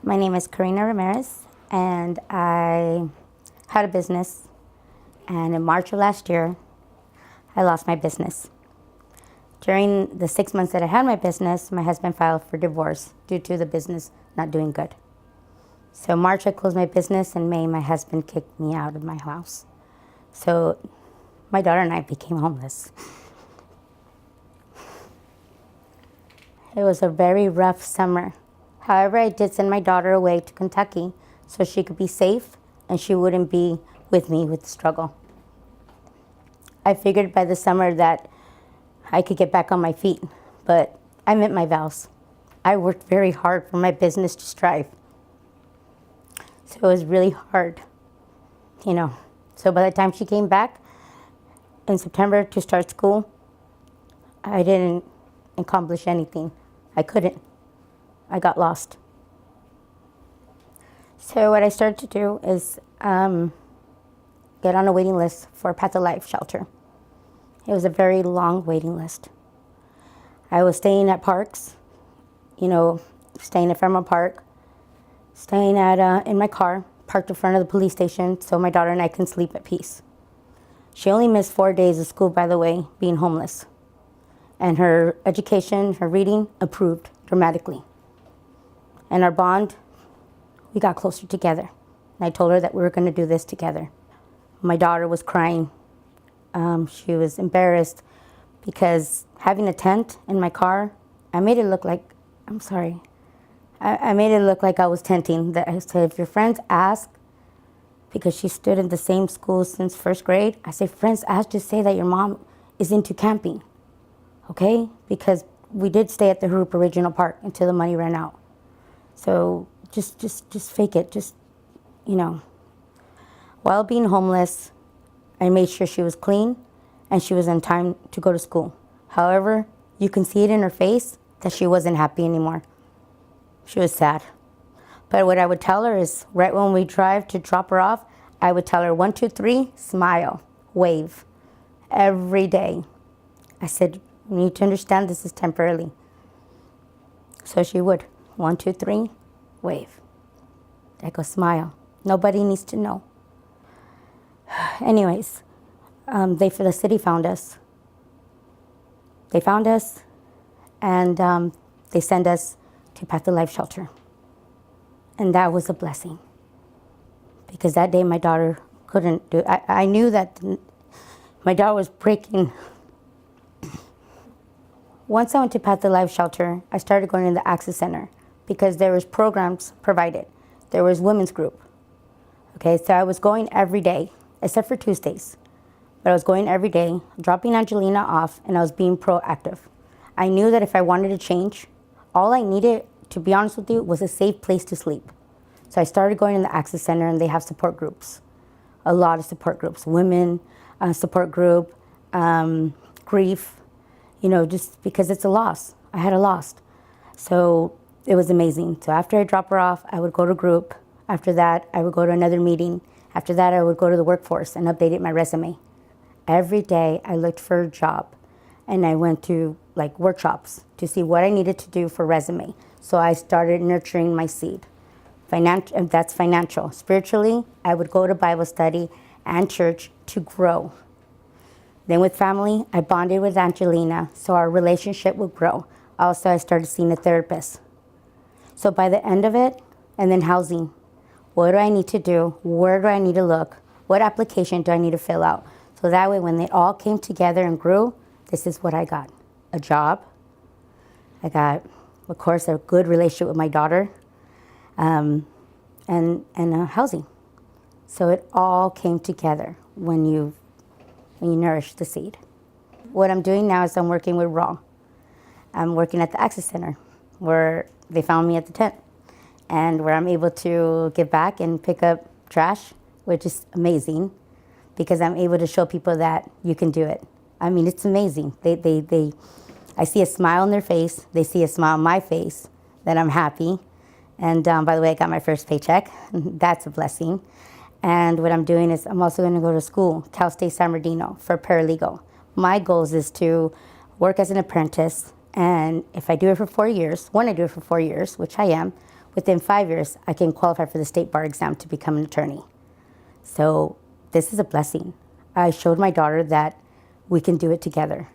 My name is Karina Ramirez, and I had a business. And in March of last year, I lost my business. During the 6 months that I had my business, my husband filed for divorce due to the business not doing good. So March, I closed my business. In May, my husband kicked me out of my house. So my daughter and I became homeless. It was a very rough summer. However, I did send my daughter away to Kentucky so she could be safe and she wouldn't be with me with the struggle. I figured by the summer that I could get back on my feet, but I met my vows. I worked very hard for my business to strive. So it was really hard, So by the time she came back in September to start school, I didn't accomplish anything. I couldn't. I got lost. So what I started to do is get on a waiting list for Path of Life shelter. It was a very long waiting list. I was staying at parks, staying at Fairmont Park, staying in my car, parked in front of the police station so my daughter and I can sleep at peace. She only missed 4 days of school, by the way, being homeless. And her education, her reading, improved dramatically. And our bond, we got closer together. And I told her that we were going to do this together. My daughter was crying. She was embarrassed because having a tent in my car, I made it look like, I made it look like I was tenting. That I said, if your friends ask, because she stood in the same school since first grade, I said, friends ask, just say that your mom is into camping, okay? Because we did stay at the Hoop Original Park until the money ran out. So just fake it, While being homeless, I made sure she was clean and she was in time to go to school. However, you can see it in her face that she wasn't happy anymore. She was sad. But what I would tell her is, right when we drive to drop her off, I would tell her 1, 2, 3, smile, wave, every day. I said, you need to understand this is temporarily. So she would, 1, 2, 3, wave. I go, smile. Nobody needs to know. Anyways, the city found us. They found us, and they sent us to Path of Life shelter. And that was a blessing. Because that day my daughter couldn't do it. I knew that my daughter was breaking. Once I went to Path of Life shelter, I started going to the Access Center because there was programs provided. There was women's group. Okay, so I was going every day, except for Tuesdays. But I was going every day, dropping Angelina off, and I was being proactive. I knew that if I wanted to change, all I needed, to be honest with you, was a safe place to sleep. So I started going in the Access Center, and they have support groups, a lot of support groups, women support group, grief, just because it's a loss. I had a loss. So it was amazing. So after I dropped her off, I would go to group. After that, I would go to another meeting. After that, I would go to the workforce and update my resume. Every day, I looked for a job, and I went to workshops to see what I needed to do for resume. So I started nurturing my seed. That's financial. Spiritually, I would go to Bible study and church to grow. Then with family, I bonded with Angelina, so our relationship would grow. Also, I started seeing a therapist. So by the end of it, and then housing, what do I need to do? Where do I need to look? What application do I need to fill out? So that way, when they all came together and grew, this is what I got. A job. I got, of course, a good relationship with my daughter, and housing. So it all came together when you nourish the seed. What I'm doing now is I'm working with Raw. I'm working at the Access Center, where they found me at the tent, and where I'm able to give back and pick up trash, which is amazing, because I'm able to show people that you can do it. I mean, it's amazing. I see a smile on their face. They see a smile on my face that I'm happy. And by the way, I got my first paycheck. That's a blessing. And what I'm doing is I'm also going to go to school, Cal State San Bernardino, for paralegal. My goal is to work as an apprentice, and if I do it for 4 years, when I do it for 4 years, which I am, within 5 years, I can qualify for the state bar exam to become an attorney. So this is a blessing. I showed my daughter that we can do it together.